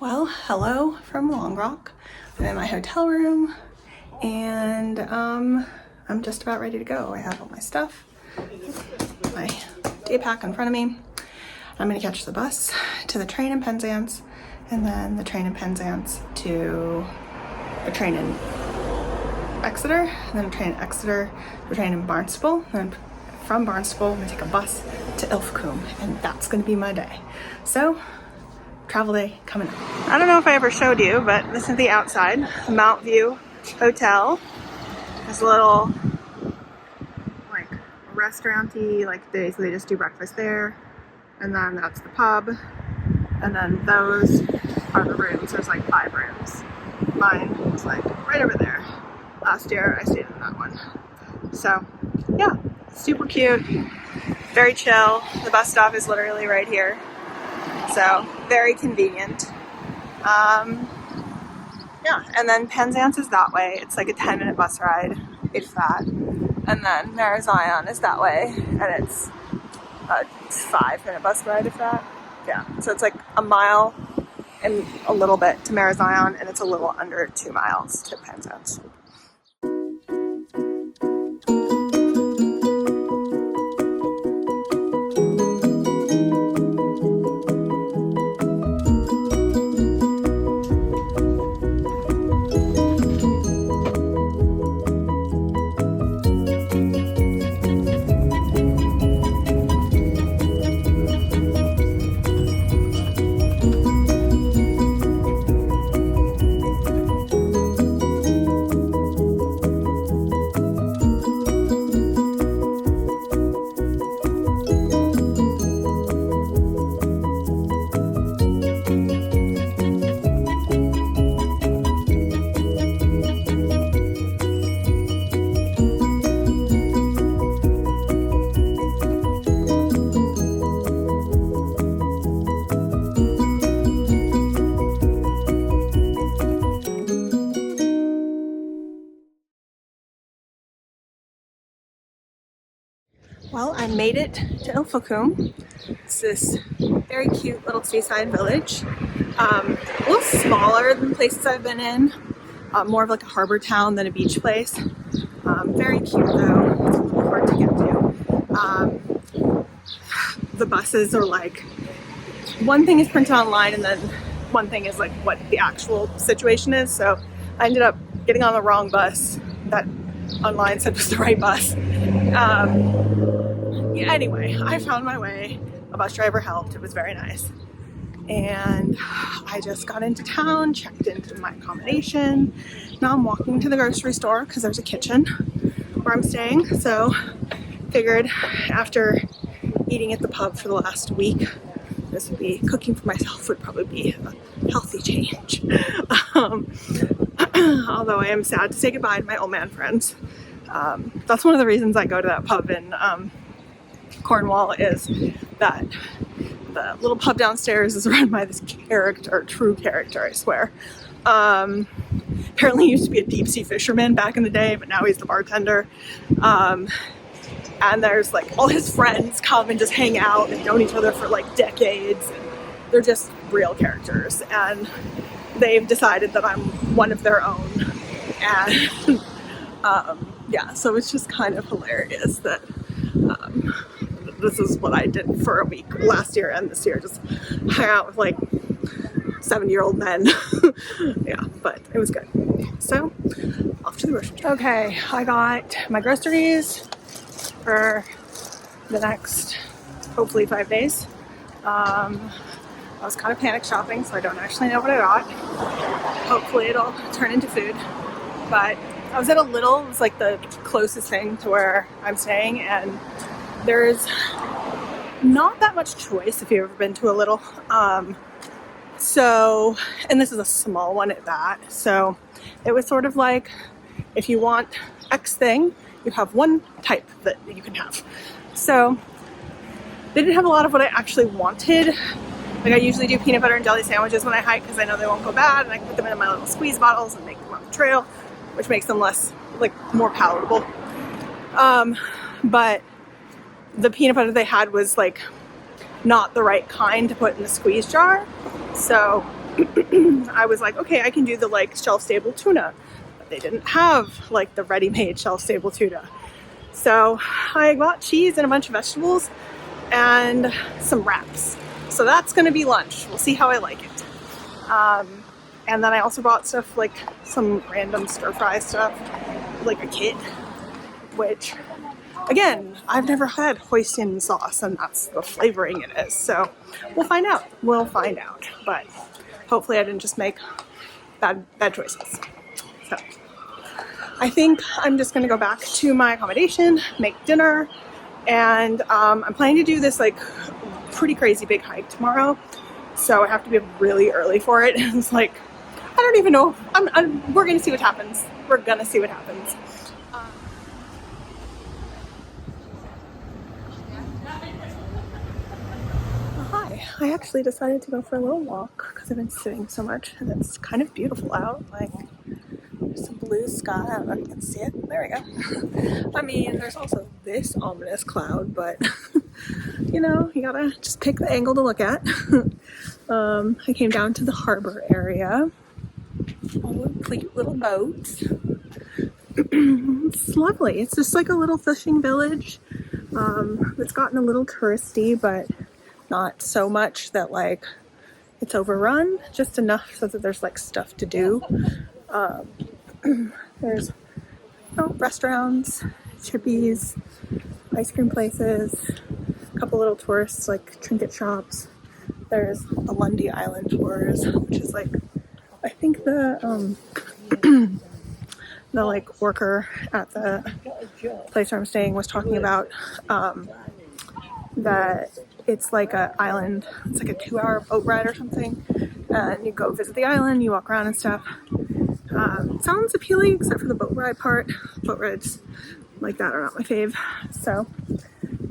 Well, hello from Long Rock. I'm in my hotel room and I'm just about ready to go. I have all my stuff, my day pack in front of me. I'm gonna catch the bus to the train in Penzance and then the train in Penzance to a train in Exeter, and then a train in Exeter, a train in Barnstaple, and then from Barnstaple I'm gonna take a bus to Ilfracombe, and that's gonna be my day. So travel day coming up. I don't know if I ever showed you, but this is the outside, the Mount View Hotel. There's a little like restaurant-y, like they just do breakfast there. And then that's the pub. And then those are the rooms. There's like 5 rooms. Mine was like right over there. Last year I stayed in that one. So yeah, super cute, very chill. The bus stop is literally right here. So very convenient. Yeah, and then Penzance is that way. It's like a 10-minute bus ride, if that. And then Zion is that way, and it's a 5-minute bus ride, if that. Yeah, so it's like a mile and a little bit to Zion, and it's a little under 2 miles to Penzance. Well, I made it to Ilfracombe. It's this very cute little seaside village. A little smaller than places I've been in. More of like a harbor town than a beach place. Very cute though. It's a little hard to get to. The buses are like, one thing is printed online and then one thing is like what the actual situation is. So I ended up getting on the wrong bus that online said was the right bus. Yeah, anyway, I found my way. A bus driver helped. It was very nice. And I just got into town, checked into my accommodation. Now I'm walking to the grocery store because there's a kitchen where I'm staying. So figured after eating at the pub for the last week, this would be, cooking for myself would probably be a healthy change. Although I am sad to say goodbye to my old man friends. That's one of the reasons I go to that pub in Cornwall, is that the little pub downstairs is run by this character, true character, I swear. Apparently he used to be a deep sea fisherman back in the day, but now he's the bartender. And there's like all his friends come and just hang out and known each other for like decades. And they're just real characters, and they've decided that I'm one of their own. And yeah, so it's just kind of hilarious that this is what I did for a week last year and this year, just hang out with like 70-year-old men. Yeah, but it was good. So off to the grocery store. Okay, I got my groceries for the next hopefully 5 days. I was kind of panic shopping, so I don't actually know what I got. Hopefully it'll turn into food. But I was at it was like the closest thing to where I'm staying, and there's not that much choice if you've ever been to a Little. So, and this is a small one at that. So it was sort of like, if you want X thing, you have one type that you can have. So they didn't have a lot of what I actually wanted. Like I usually do peanut butter and jelly sandwiches when I hike because I know they won't go bad, and I can put them in my little squeeze bottles and make them on the trail, which makes them more palatable. But the peanut butter they had was like not the right kind to put in the squeeze jar. So I was like, okay, I can do the like shelf-stable tuna, but they didn't have like the ready-made shelf-stable tuna. So I bought cheese and a bunch of vegetables and some wraps. So that's gonna be lunch. We'll see how I like it. And then I also bought stuff like some random stir-fry stuff, like a kit, which again, I've never had hoisin sauce, and that's the flavoring it is. So we'll find out. We'll find out. But hopefully I didn't just make bad choices. So I think I'm just gonna go back to my accommodation, make dinner, and I'm planning to do this like pretty crazy big hike tomorrow. So I have to be up really early for it. It's like, I don't even know. We're gonna see what happens. We're gonna see what happens. Hi, I actually decided to go for a little walk because I've been sitting so much and it's kind of beautiful out. Like, there's some blue sky. I don't know if you can see it. There we go. I mean, there's also this ominous cloud, but you know, you gotta just pick the angle to look at. I came down to the harbor area. All the cute little boats. It's lovely. It's just like a little fishing village. It's gotten a little touristy, but not so much that like it's overrun, just enough so that there's like stuff to do. There's restaurants, chippies, ice cream places, a couple little tourists like trinket shops. There's the Lundy Island tours, which is like, I think the the like worker at the place where I'm staying was talking about that it's like an island, it's like a 2-hour boat ride or something, and you go visit the island, you walk around and stuff. Sounds appealing except for the boat ride part. Boat rides like that are not my fave. So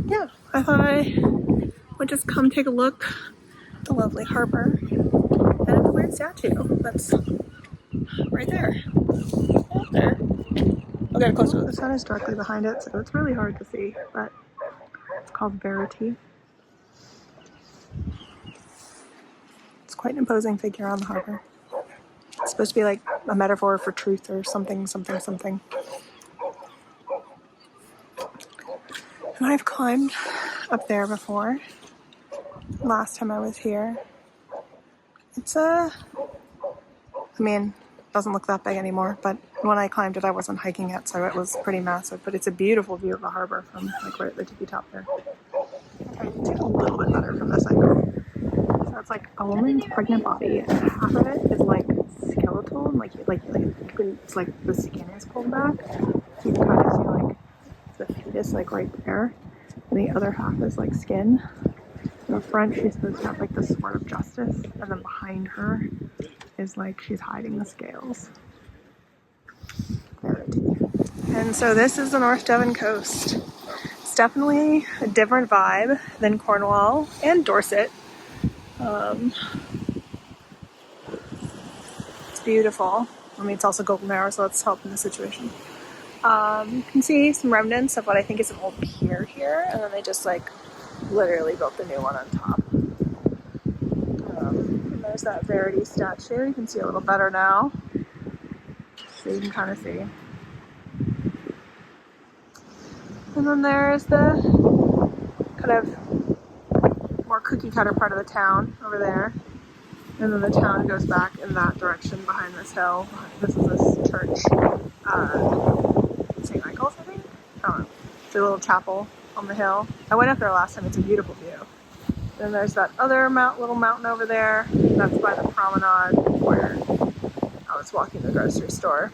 yeah, I thought I would just come take a look at the lovely harbor and at the weird statue that's right there. There. I'll get closer. The sun is directly behind it, so it's really hard to see, but it's called Verity. It's quite an imposing figure on the harbor. It's supposed to be like a metaphor for truth or something, something, something. And I've climbed up there before. Last time I was here. It's I mean, it doesn't look that big anymore, but when I climbed it, I wasn't hiking it, so it was pretty massive. But it's a beautiful view of the harbor from like right at the tippy top there. Okay, take a little bit better from this angle. So it's like a woman's pregnant body, and half of it is like skeletal, and like it's like the skin is pulled back. So you can kind of see like the fetus like right there, and the other half is like skin. In the front, she's supposed to have like the sword of justice, and then behind her is like she's hiding the scales. And so this is the North Devon coast. It's definitely a different vibe than Cornwall and Dorset. It's beautiful. I mean, it's also golden hour, so that's helping the situation. You can see some remnants of what I think is an old pier here, and then they just like literally built the new one on top. And there's that Verity statue. You can see a little better now, so you can kind of see. And then there's the kind of more cookie cutter part of the town over there. And then the town goes back in that direction behind this hill. This is this church, St. Michael's, I think? I don't know. It's a little chapel on the hill. I went up there last time. It's a beautiful view. Then there's that other little mountain over there. That's by the promenade where I was walking to the grocery store.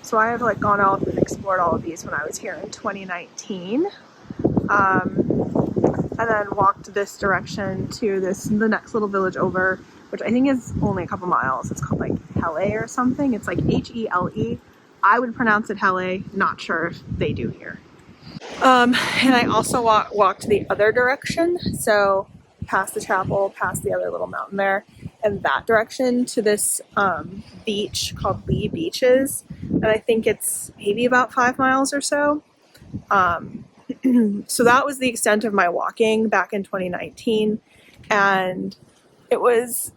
So I have like gone out and explored all of these when I was here in 2019. And then walked this direction to the next little village over, which I think is only a couple miles. It's called like Hele or something. It's like Hele. I would pronounce it Hele. Not sure if they do here. And I also walked the other direction. So past the chapel, past the other little mountain there, and that direction to this beach called Lee Beaches. And I think it's maybe about 5 miles or so. So that was the extent of my walking back in 2019. And it was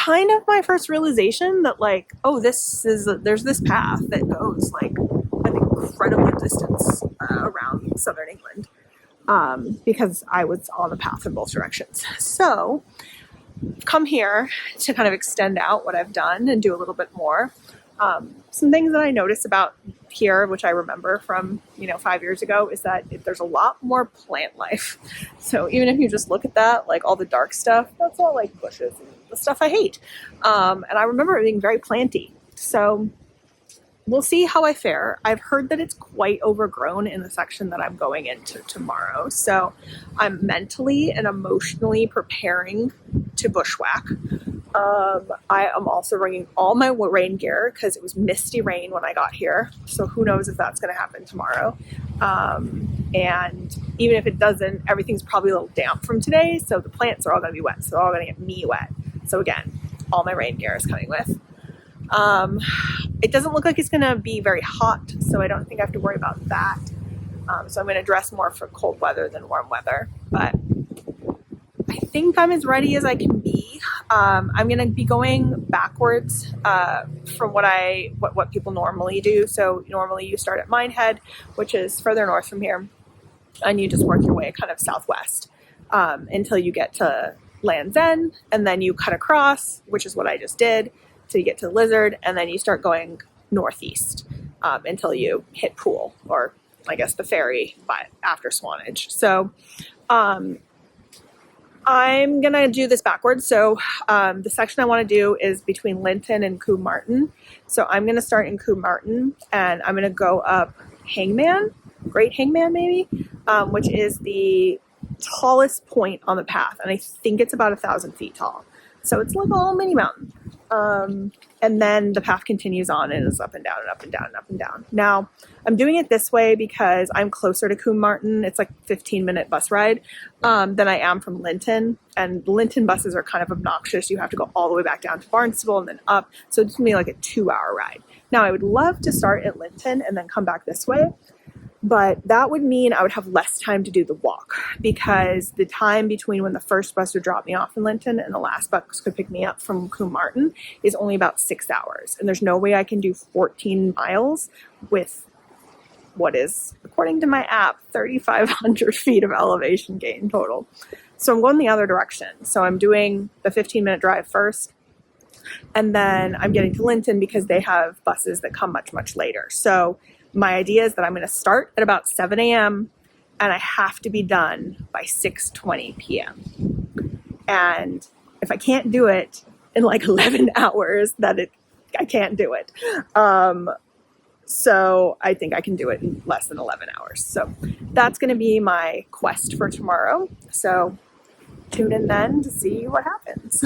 kind of my first realization that like, oh, there's this path that goes like an incredible distance around southern England, because I was on the path in both directions. So come here to kind of extend out what I've done and do a little bit more. Some things that I notice about here, which I remember from 5 years ago, is that there's a lot more plant life. So even if you just look at that, like all the dark stuff, that's all like bushes and the stuff I hate. And I remember it being very planty. So we'll see how I fare. I've heard that it's quite overgrown in the section that I'm going into tomorrow. So I'm mentally and emotionally preparing to bushwhack. I am also bringing all my rain gear because it was misty rain when I got here. So who knows if that's going to happen tomorrow. And even if it doesn't, everything's probably a little damp from today. So the plants are all going to be wet. So they're all going to get me wet. So again, all my rain gear is coming with. It doesn't look like it's going to be very hot, so I don't think I have to worry about that. So I'm going to dress more for cold weather than warm weather, but I think I'm as ready as I can be. I'm going to be going backwards from what people normally do. So normally you start at Minehead, which is further north from here, and you just work your way kind of southwest until you get to Land's End, and then you cut across, which is what I just did. So you get to Lizard, and then you start going northeast until you hit Poole, or I guess the ferry after Swanage. So I'm going to do this backwards. So the section I want to do is between Linton and Coombe Martin. So I'm going to start in Coombe Martin, and I'm going to go up Hangman, Great Hangman maybe, which is the tallest point on the path. And I think it's about 1,000 feet tall. So it's like a little mini mountain. And then the path continues on and is up and down and up and down and up and down. Now, I'm doing it this way because I'm closer to Coombe Martin. It's like a 15-minute bus ride than I am from Linton. And Linton buses are kind of obnoxious. You have to go all the way back down to Barnstable and then up. So it's going to be like a 2-hour ride. Now, I would love to start at Linton and then come back this way. But that would mean I would have less time to do the walk, because the time between when the first bus would drop me off in Linton and the last bus could pick me up from Coombe Martin is only about 6 hours. And there's no way I can do 14 miles with what is, according to my app, 3,500 feet of elevation gain total. So I'm going the other direction. So I'm doing the 15-minute drive first, and then I'm getting to Linton because they have buses that come much, much later. So my idea is that I'm going to start at about 7 a.m. and I have to be done by 6:20 p.m. And if I can't do it in like 11 hours, I can't do it. So I think I can do it in less than 11 hours. So that's going to be my quest for tomorrow. So tune in then to see what happens.